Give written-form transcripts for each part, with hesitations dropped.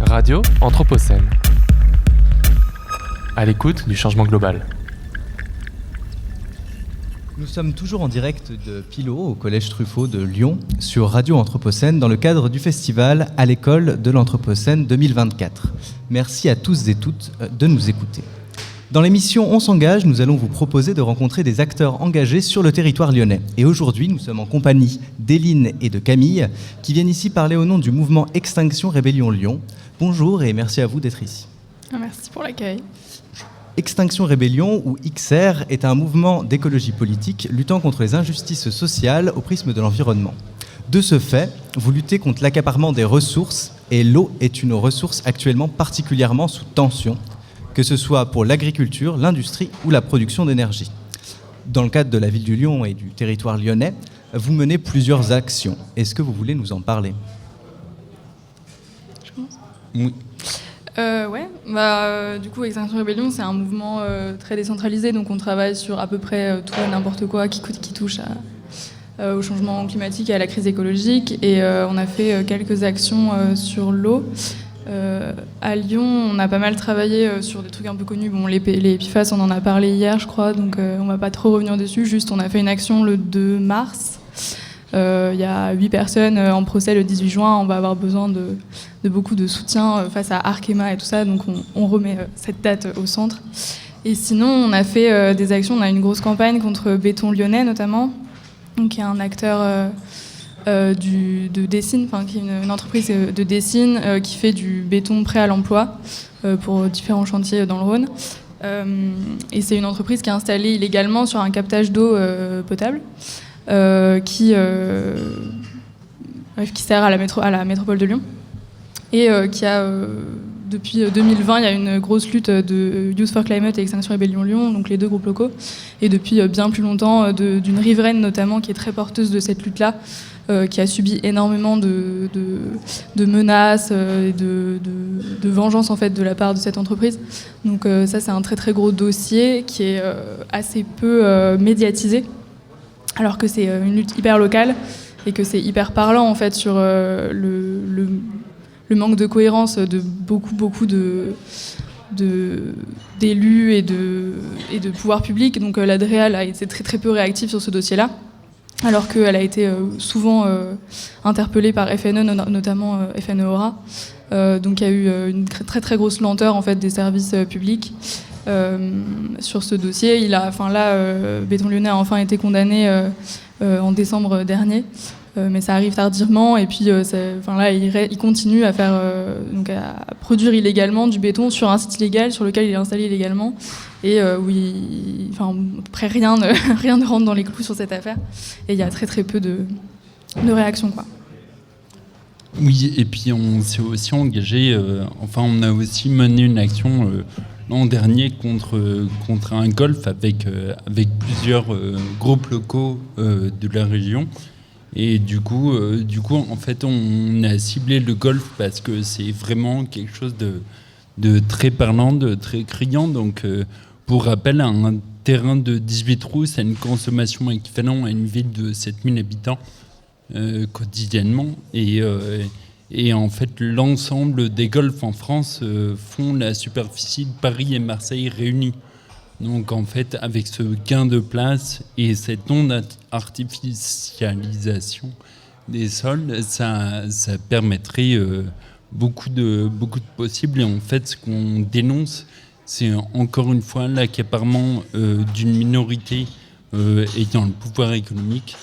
Radio Anthropocène. À l'écoute du changement global. Nous sommes toujours en direct de Pilot, au Collège Truffaut de Lyon, sur Radio Anthropocène, dans le cadre du festival À l'école de l'Anthropocène 2024. Merci à tous et toutes de nous écouter. Dans l'émission On s'engage, nous allons vous proposer de rencontrer des acteurs engagés sur le territoire lyonnais. Et aujourd'hui, nous sommes en compagnie d'Éline et de Camille, qui viennent ici parler au nom du mouvement Extinction Rébellion Lyon. Bonjour et merci à vous d'être ici. Merci pour l'accueil. Extinction Rébellion, ou XR, est un mouvement d'écologie politique luttant contre les injustices sociales au prisme de l'environnement. De ce fait, vous luttez contre l'accaparement des ressources, et l'eau est une ressource actuellement particulièrement sous tension, que ce soit pour l'agriculture, l'industrie ou la production d'énergie. Dans le cadre de la ville du Lyon et du territoire lyonnais, vous menez plusieurs actions. Est-ce que vous voulez nous en parler ? Je commence ? Oui. Du coup, Extinction Rébellion, c'est un mouvement très décentralisé, donc on travaille sur à peu près tout et n'importe quoi qui touche au changement climatique et à la crise écologique. Et on a fait quelques actions sur l'eau. À Lyon, on a pas mal travaillé sur des trucs un peu connus. Bon, les PFAS, on en a parlé hier, je crois, donc on va pas trop revenir dessus. Juste, on a fait une action le 2 mars. Il y a 8 personnes en procès le 18 juin. On va avoir besoin de beaucoup de soutien face à Arkema et tout ça, donc on remet cette date au centre. Et sinon, on a fait des actions. On a une grosse campagne contre Béton Lyonnais, notamment, donc, qui est un acteur de Dessine, qui est une entreprise de Dessine qui fait du béton prêt à l'emploi pour différents chantiers dans le Rhône. Et c'est une entreprise qui est installée illégalement sur un captage d'eau potable qui sert à la métropole de Lyon et qui a depuis 2020, il y a une grosse lutte de Youth for Climate et Extinction Rébellion Lyon, donc les deux groupes locaux, et depuis bien plus longtemps d'une riveraine notamment qui est très porteuse de cette lutte-là, qui a subi énormément de menaces et de vengeance en fait de la part de cette entreprise. Donc ça, c'est un très très gros dossier qui est assez peu médiatisé, alors que c'est une lutte hyper locale et que c'est hyper parlant en fait sur le manque de cohérence de beaucoup d'élus et de pouvoirs publics. Donc la DREAL a été très très peu réactive sur ce dossier-là, alors qu'elle a été souvent interpellée par FNE, notamment FNE Aura. Donc il y a eu une très très grosse lenteur en fait des services publics sur ce dossier. Béton Lyonnais a enfin été condamné en décembre dernier. Mais ça arrive tardivement, et puis il continue à produire illégalement du béton sur un site illégal sur lequel il est installé illégalement, et à peu près rien ne rentre dans les clous sur cette affaire, et il y a très très peu de réactions, quoi. Oui, et puis on s'est aussi engagé, on a aussi mené une action l'an dernier contre un golf avec plusieurs groupes locaux de la région. Et du coup, en fait, on a ciblé le golf parce que c'est vraiment quelque chose de très parlant, de très criant. Donc, pour rappel, un terrain de 18 trous, c'est une consommation équivalente à une ville de 7000 habitants quotidiennement. Et en fait, l'ensemble des golfs en France font la superficie de Paris et Marseille réunis. Donc en fait, avec ce gain de place et cette non-artificialisation des sols, ça permettrait beaucoup de possibles. Et en fait, ce qu'on dénonce, c'est encore une fois l'accaparement d'une minorité ayant le pouvoir économique,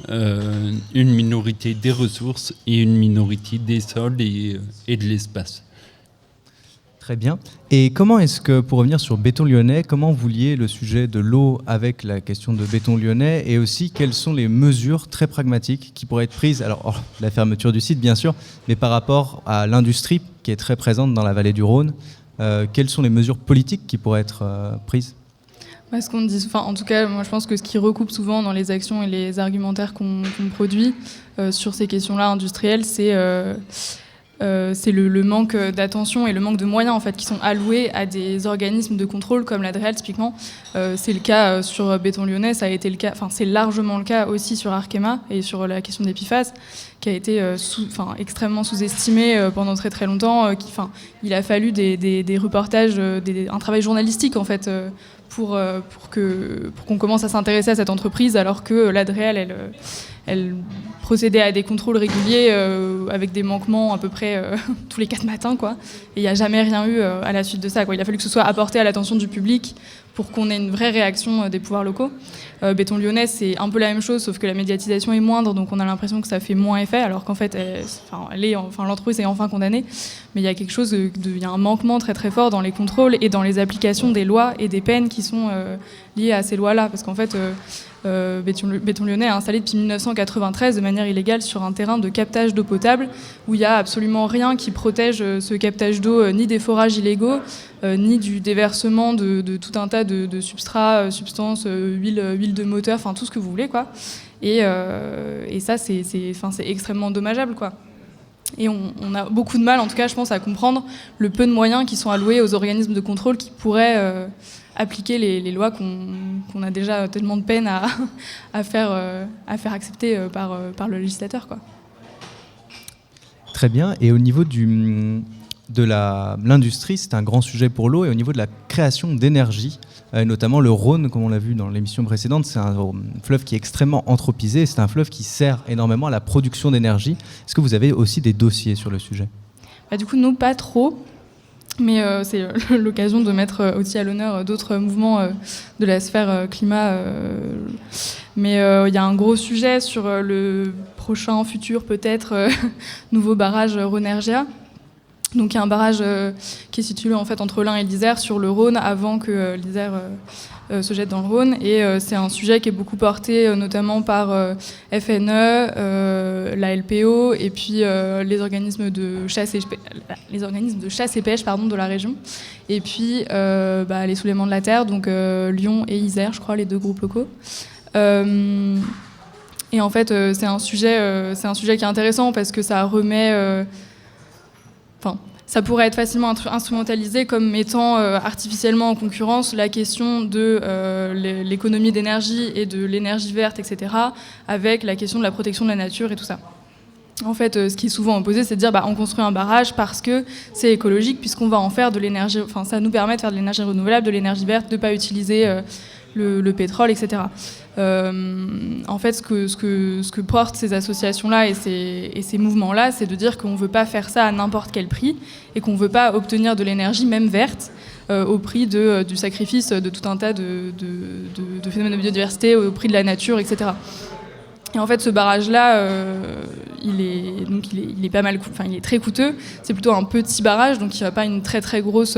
une minorité des ressources et une minorité des sols et de l'espace. Très bien. Et comment est-ce que, pour revenir sur Béton Lyonnais, comment vous liez le sujet de l'eau avec la question de Béton Lyonnais, et aussi quelles sont les mesures très pragmatiques qui pourraient être prises, alors la fermeture du site bien sûr, mais par rapport à l'industrie qui est très présente dans la vallée du Rhône, quelles sont les mesures politiques qui pourraient être prises ? Ce qu'on dit, en tout cas, moi je pense que ce qui recoupe souvent dans les actions et les argumentaires qu'on produit sur ces questions-là industrielles, c'est c'est le manque d'attention et le manque de moyens en fait qui sont alloués à des organismes de contrôle comme l'Adréal typiquement. C'est le cas sur Béton Lyonnais, ça a été le cas, enfin c'est largement le cas aussi sur Arkema et sur la question des PFAS qui a été extrêmement sous-estimé pendant très très longtemps. Il a fallu des reportages, un travail journalistique en fait pour qu'on commence à s'intéresser à cette entreprise alors que l'Adréal elle procédait à des contrôles réguliers avec des manquements à peu près tous les 4 matins, quoi. Et il n'y a jamais rien eu à la suite de ça, quoi. Il a fallu que ce soit apporté à l'attention du public pour qu'on ait une vraie réaction des pouvoirs locaux. Béton Lyonnais, c'est un peu la même chose, sauf que la médiatisation est moindre, donc on a l'impression que ça fait moins effet, alors qu'en fait, l'entreprise est enfin condamnée. Mais il y a quelque chose, il y a un manquement très très fort dans les contrôles et dans les applications des lois et des peines qui sont liées à ces lois-là, parce qu'en fait, Béton Lyonnais a installé depuis 1993 de manière illégale sur un terrain de captage d'eau potable où il n'y a absolument rien qui protège ce captage d'eau, ni des forages illégaux, ni du déversement de tout un tas de substrats, substances, huile de moteur, enfin tout ce que vous voulez, quoi. Et ça, c'est extrêmement dommageable, quoi. Et on a beaucoup de mal, en tout cas, je pense, à comprendre le peu de moyens qui sont alloués aux organismes de contrôle qui pourraient appliquer les lois qu'on a déjà tellement de peine à faire accepter par le législateur, quoi. Très bien. Et au niveau de l'industrie, c'est un grand sujet pour l'eau. Et au niveau de la création d'énergie, notamment le Rhône, comme on l'a vu dans l'émission précédente, c'est un fleuve qui est extrêmement anthropisé. C'est un fleuve qui sert énormément à la production d'énergie. Est-ce que vous avez aussi des dossiers sur le sujet ? Du coup, nous, pas trop. Mais c'est l'occasion de mettre aussi à l'honneur d'autres mouvements de la sphère climat. Mais il y a un gros sujet sur le prochain futur, peut-être, nouveau barrage Rhônergia. Donc il y a un barrage qui est situé en fait entre l'Ain et l'Isère sur le Rhône avant que l'Isère se jette dans le Rhône. Et c'est un sujet qui est beaucoup porté notamment par FNE, la LPO et puis les organismes de chasse et pêche de la région. Et puis les soulèvements de la terre, donc Lyon et Isère, je crois, les 2 groupes locaux. Et en fait, c'est un sujet qui est intéressant parce que ça remet... ça pourrait être facilement instrumentalisé comme mettant artificiellement en concurrence la question de l'économie d'énergie et de l'énergie verte, etc., avec la question de la protection de la nature et tout ça. En fait, ce qui est souvent opposé, c'est de dire on construit un barrage parce que c'est écologique, puisqu'on va en faire de l'énergie... ça nous permet de faire de l'énergie renouvelable, de l'énergie verte, de ne pas utiliser le pétrole, etc. En fait, ce que portent ces associations-là et ces mouvements-là, c'est de dire qu'on ne veut pas faire ça à n'importe quel prix et qu'on ne veut pas obtenir de l'énergie, même verte, au prix du sacrifice de tout un tas de phénomènes de biodiversité, au prix de la nature, etc. Et en fait, ce barrage-là, il est pas mal, il est très coûteux. C'est plutôt un petit barrage, donc il n'a pas une très très grosse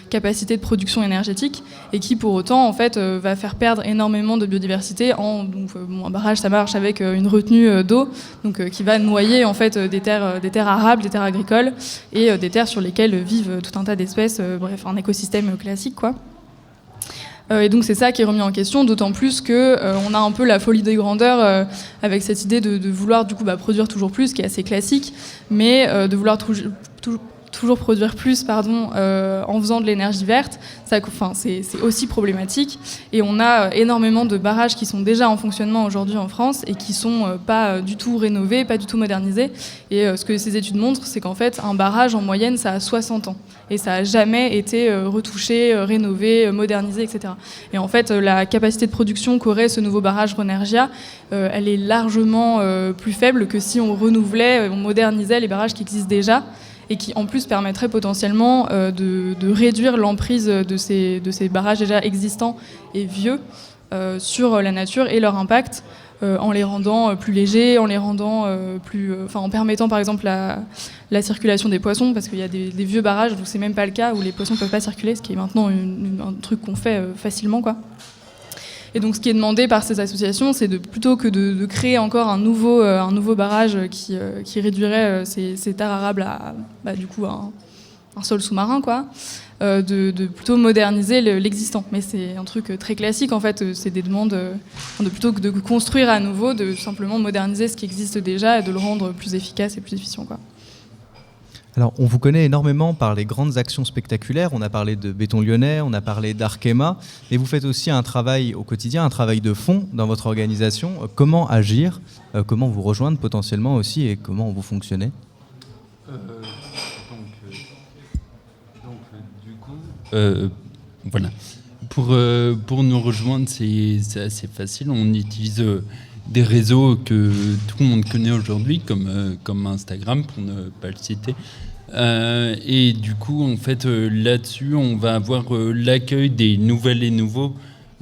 capacité de production énergétique, et qui pour autant, en fait, va faire perdre énormément de biodiversité. Un barrage, ça marche avec une retenue d'eau, donc qui va noyer en fait des terres arables, des terres agricoles, et des terres sur lesquelles vivent tout un tas d'espèces. Bref, un écosystème classique, quoi. Et donc c'est ça qui est remis en question, d'autant plus qu'on a un peu la folie des grandeurs avec cette idée de vouloir du coup produire toujours plus, qui est assez classique, mais de vouloir toujours produire plus en faisant de l'énergie verte, c'est aussi problématique. Et on a énormément de barrages qui sont déjà en fonctionnement aujourd'hui en France et qui sont pas du tout rénovés, pas du tout modernisés. Et ce que ces études montrent, c'est qu'en fait, un barrage, en moyenne, ça a 60 ans. Et ça n'a jamais été retouché, rénové, modernisé, etc. Et en fait, la capacité de production qu'aurait ce nouveau barrage Rhônergia, elle est largement plus faible que si on renouvelait, on modernisait les barrages qui existent déjà, et qui en plus permettrait potentiellement de réduire l'emprise de ces barrages déjà existants et vieux sur la nature et leur impact, en les rendant plus légers, en les rendant en permettant par exemple la circulation des poissons, parce qu'il y a des vieux barrages où c'est même pas le cas, où les poissons peuvent pas circuler, ce qui est maintenant un truc qu'on fait facilement, quoi. Et donc, ce qui est demandé par ces associations, c'est plutôt que de créer encore un nouveau barrage qui réduirait ces terres arables à du coup un sol sous-marin, quoi, de plutôt moderniser l'existant. Mais c'est un truc très classique, en fait. C'est des demandes plutôt que de construire à nouveau, de simplement moderniser ce qui existe déjà et de le rendre plus efficace et plus efficient, quoi. Alors, on vous connaît énormément par les grandes actions spectaculaires. On a parlé de Béton Lyonnais, on a parlé d'Arkema, et vous faites aussi un travail au quotidien, un travail de fond dans votre organisation. Comment agir, comment vous rejoindre potentiellement aussi, et comment vous fonctionnez ? Du coup, voilà. Pour nous rejoindre, c'est assez facile. On utilise des réseaux que tout le monde connaît aujourd'hui, comme Instagram, pour ne pas le citer. Et du coup, en fait, là-dessus, on va avoir l'accueil des nouvelles et nouveaux.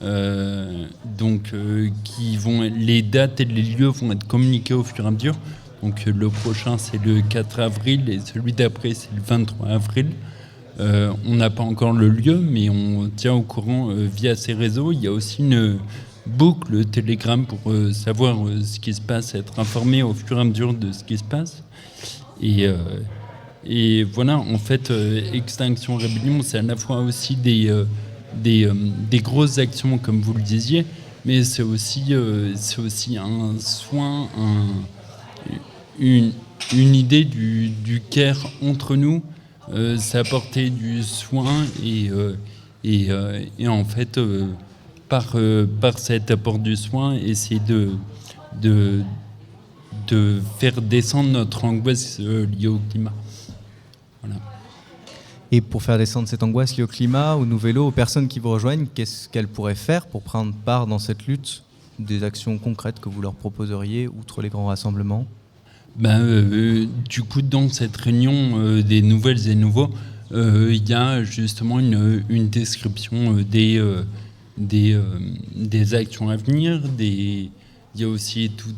Les dates et les lieux vont être communiqués au fur et à mesure. Donc le prochain, c'est le 4 avril et celui d'après, c'est le 23 avril. On n'a pas encore le lieu, mais on tient au courant via ces réseaux. Il y a aussi une boucle Telegram pour savoir ce qui se passe, être informé au fur et à mesure de ce qui se passe. Et voilà, en fait, Extinction Rébellion, c'est à la fois aussi des grosses actions, comme vous le disiez, mais c'est aussi un soin, une idée du care entre nous. C'est apporter du soin et en fait, par cet apport du soin, essayer de faire descendre notre angoisse liée au climat. Voilà. Et pour faire descendre cette angoisse liée au climat, au Nouvel-Eau, aux personnes qui vous rejoignent, qu'est-ce qu'elles pourraient faire pour prendre part dans cette lutte ? Des actions concrètes que vous leur proposeriez, outre les grands rassemblements ? Du coup, dans cette réunion des nouvelles et nouveaux, il y a justement une description des actions à venir. Il y a aussi tous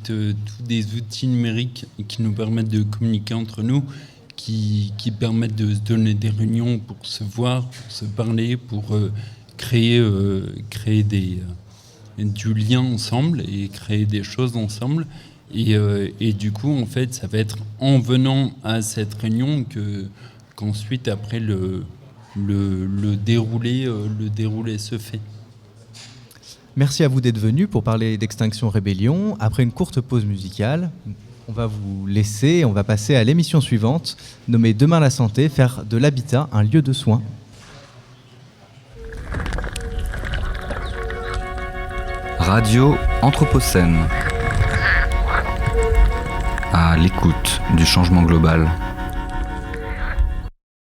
des outils numériques qui nous permettent de communiquer entre nous, qui permettent de se donner des réunions pour se voir, pour se parler, pour créer du lien ensemble et créer des choses ensemble. Et du coup, en fait, ça va être en venant à cette réunion qu'ensuite, après, le déroulé se fait. Merci à vous d'être venus pour parler d'Extinction Rébellion. Après une courte pause musicale, on va vous laisser, on va passer à l'émission suivante, nommée Demain la santé, faire de l'habitat un lieu de soins. Radio Anthropocène. À l'écoute du changement global.